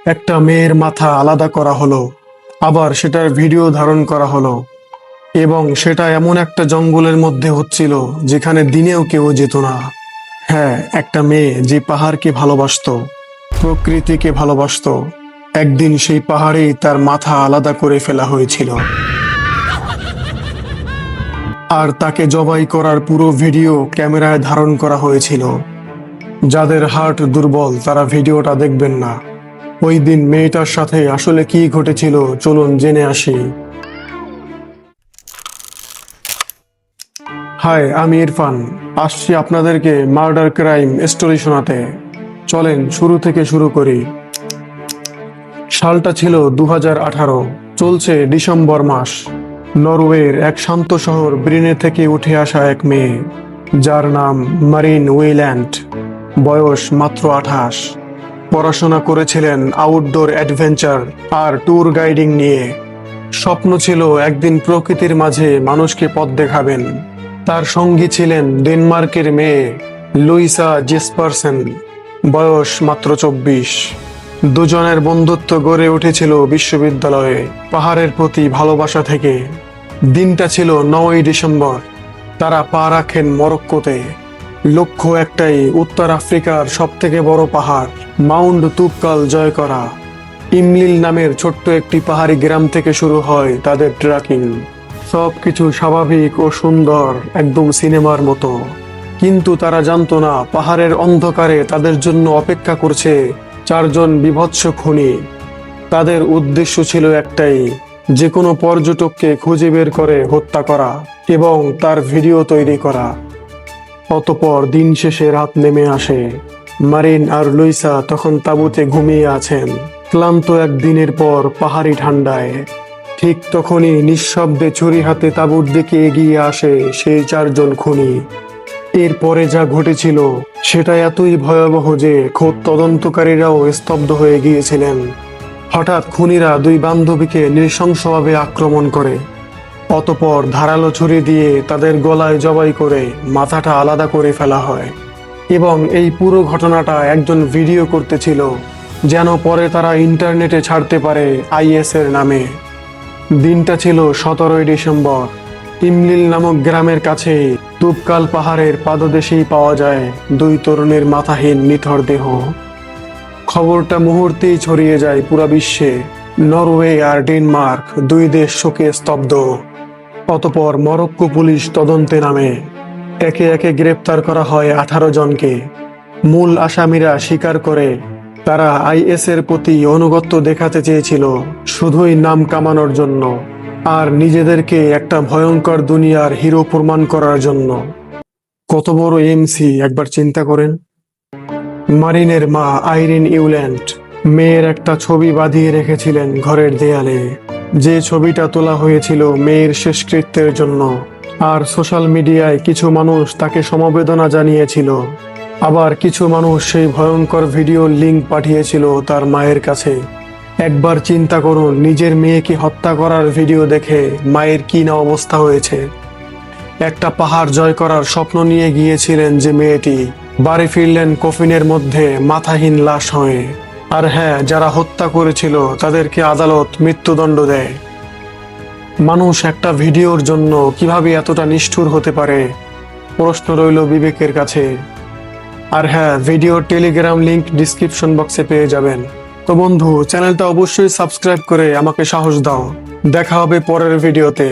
একটা মেয়ের মাথা আলাদা করা হলো, আবার সেটার ভিডিও ধারণ করা হলো, এবং সেটা এমন একটা জঙ্গলের মধ্যে হচ্ছিল যেখানে দিনেও কেউ যেত না। হ্যাঁ, একটা মেয়ে যে পাহাড়কে ভালোবাসতো, প্রকৃতিকে ভালোবাসতো, একদিন সেই পাহাড়েই তার মাথা আলাদা করে ফেলা হয়েছিল। আর তাকে জবাই করার পুরো ভিডিও ক্যামেরায় ধারণ করা হয়েছিল। যাদের হার্ট দুর্বল তারা ভিডিওটা দেখবেন না। ওই দিন মেয়েটার সাথে আসলে কি ঘটেছিল চলুন জেনে আসি। হাই, আমি ইরফান, আসছি আপনাদেরকে মার্ডার ক্রাইম স্টোরি শোনাতে। চলেন শুরু থেকে শুরু করি। সালটা ছিল 2018, চলছে ডিসেম্বর মাস। নরওয়ের এক শান্ত শহর ব্রিনে থেকে উঠে আসা এক মেয়ে, যার নাম মারিন উইল্যান্ড। বয়স মাত্র 28। পড়াশোনা করেছিলেন আউটডোর অ্যাডভেঞ্চার আর ট্যুর গাইডিং নিয়ে। স্বপ্ন ছিল একদিন প্রকৃতির মাঝে মানুষকে পথ দেখাবেন। তার সঙ্গী ছিলেন ডেনমার্কের মেয়ে লুইসা জেসপারসেন, বয়স মাত্র 24। দুজনের বন্ধুত্ব গড়ে উঠেছিল বিশ্ববিদ্যালয়ে, পাহাড়ের প্রতি ভালোবাসা থেকে। দিনটা ছিল 9ই ডিসেম্বর। তারা পা রাখেন মরক্কোতে। লক্ষ্য একটাই, উত্তর আফ্রিকার সবথেকে বড় পাহাড় মাউন্ট তুবকাল জয় করা। ইমলিল নামের ছোট্ট একটি পাহাড়ি গ্রাম থেকে শুরু হয় তাদের ট্রেকিং। সবকিছু স্বাভাবিক ও সুন্দর, একদম সিনেমার মতো। কিন্তু তারা জানতো না পাহাড়ের অন্ধকারে তাদের জন্য অপেক্ষা করছে 4জন বিভৎস খুনি। তাদের উদ্দেশ্য ছিল একটাই, যে কোনো পর্যটককে খুঁজে বের করে হত্যা করা এবং তার ভিডিও তৈরি করা। অতঃপর দিন শেষে রাত নেমে আসে। মারিন আর লুইসা তখন তাঁবুতে ঘুমিয়ে আছেন, ক্লান্ত একদিনের পর পাহাড়ি ঠান্ডায়। ঠিক তখনই নিঃশব্দে ছুরি হাতে তাঁবুর দিকে এগিয়ে আসে সেই 4জন খুনি। এরপরে যা ঘটেছিল সেটা এতই ভয়াবহ যে খোদ তদন্তকারীরাও স্তব্ধ হয়ে গিয়েছিলেন। হঠাৎ খুনিরা 2 বান্ধবীকে নৃশংসভাবে আক্রমণ করে। অতঃপর ধারালো ছুরি দিয়ে তাদের গলায় জবাই করে মাথাটা আলাদা করে ফেলা হয়। এবং এই পুরো ঘটনাটা একজন ভিডিও করতেছিল, যেন পরে তারা ইন্টারনেটে ছাড়তে পারে আইএস এর নামে। দিনটা ছিল 17ই ডিসেম্বর। ইমলিল নামক গ্রামের কাছে তুবকাল পাহাড়ের পাদদেশেই পাওয়া যায় 2 তরুণের মাথাহীন নিথর দেহ। খবরটা মুহূর্তেই ছড়িয়ে যায় পুরো বিশ্বে। নরওয়ে আর ডেনমার্ক 2 দেশ শোকে স্তব্ধ। অতঃপর মরক্কো পুলিশ তদন্তে নামে। একে একে গ্রেপ্তার করা হয় 18 জনকে। মূল আসামিরা স্বীকার করে তারা আইএস এর প্রতি আনুগত্য দেখাতে চেয়েছিল, শুধুই নাম কামানোর জন্য আর নিজেদেরকে একটা ভয়ঙ্কর দুনিয়ার হিরো প্রমাণ করার জন্য। কত বড় এমসি একবার চিন্তা করেন। মারিনের মা আইরিন ইউল্যান্ড মেয়ের একটা ছবি বাঁধিয়ে রেখেছিলেন ঘরের দেয়ালে। যে ছবিটা তোলা হয়েছিল মেয়ের শেষকৃত্যের জন্য। আর সোশ্যাল মিডিয়ায় কিছু মানুষ তাকে সমবেদনা জানিয়েছিল, আবার কিছু মানুষ সেই ভয়ঙ্কর ভিডিওর লিঙ্ক পাঠিয়েছিল তার মায়ের কাছে। একবার চিন্তা করুন, নিজের মেয়েকে হত্যা করার ভিডিও দেখে মায়ের কি না অবস্থা হয়েছে। একটা পাহাড় জয় করার স্বপ্ন নিয়ে গিয়েছিলেন যে মেয়েটি, বাড়ি ফিরলেন কফিনের মধ্যে মাথাহীন লাশ হয়ে। আর হ্যাঁ, যারা হত্যা করেছিল তাদেরকে আদালত মৃত্যুদণ্ড দেয়। মানুষ একটা ভিডিওর জন্য কিভাবে এতটা নিষ্ঠুর হতে পারে, প্রশ্ন রইল বিবেকের কাছে। আর হ্যাঁ, ভিডিওর টেলিগ্রাম লিংক ডিসক্রিপশন বক্সে পেয়ে যাবেন। তো বন্ধু, চ্যানেলটা অবশ্যই সাবস্ক্রাইব করে আমাকে সাহস দাও। দেখা হবে পরের ভিডিওতে।